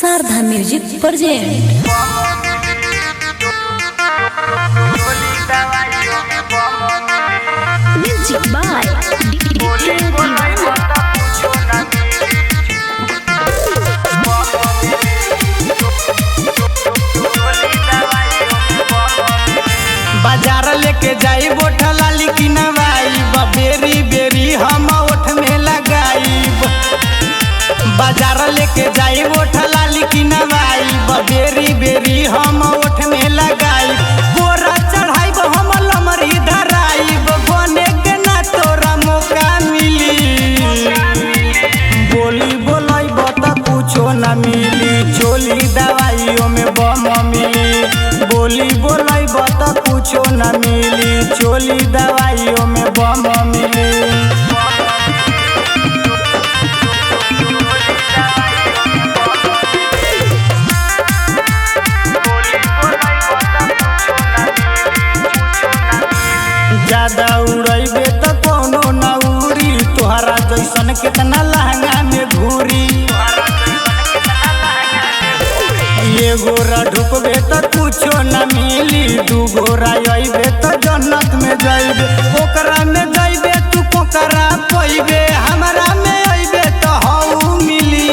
Sharda music present. Music by DJ Deewana. बाजार लेके जाई बोठा लाली की नवाई बेरी बेरी हम ओठ में लगाई। बाजार लेके जाई बोठा लाली की नवाई बेरी बेरी हम ओठ में लगाई। बोरा चढ़ाई हम लमरी धराई बने के ना तोरा मौका मिली। बोली बोलाई बता कुछो ना मिली चोली दवाइयों में बम मिली। बोली बोलाई बता कुछो ना मिली चोली दवाइयों में बम मिली। ज्यादा उड़ैबे तो कोनो ना उड़ी तोहरा जैसन कितना लहंगा में घूरी। ये गोरा ढुकबे तो कुछो न मिली दू गोरा अइबे तो जन्नत में जाइबे। ओकरा में जाइबे तू कोकरा पइबे हमरा में अइबे तो हऊ मिली।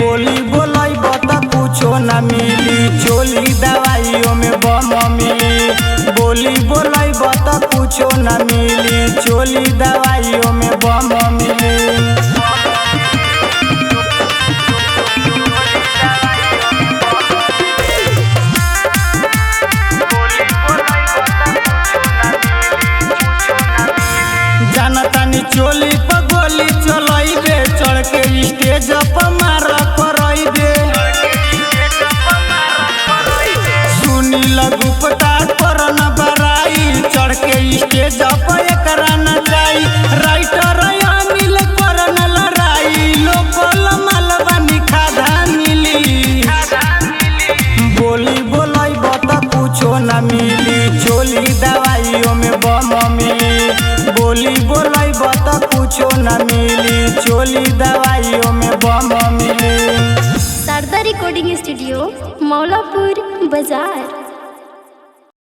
बोली बोलाई बता कुछो न मिली चोली दवाइयों में बम मिली। बोली बोलाई बता कुछो न मिली चोली दवाइयों में बम मिली। जानतानी चोली पर गोली चलैबे चढ़ के स्टेज पर मार करैबे। सुनी लगू पता कर न बराई चढ़ के स्टेज पर एकरा न जाई। राइटर अनिल कर न लड़ाई लोकल मालवानी खाधा मिली। बोली बोलाई बता कुछो न मिली चोली दवाइयों में बम मिली। बोली बोलाई बता कुछो न मिली चोली दवाइयों में बम मिली। शारदा रिकॉर्डिंग स्टूडियो मौलापुर बाजार।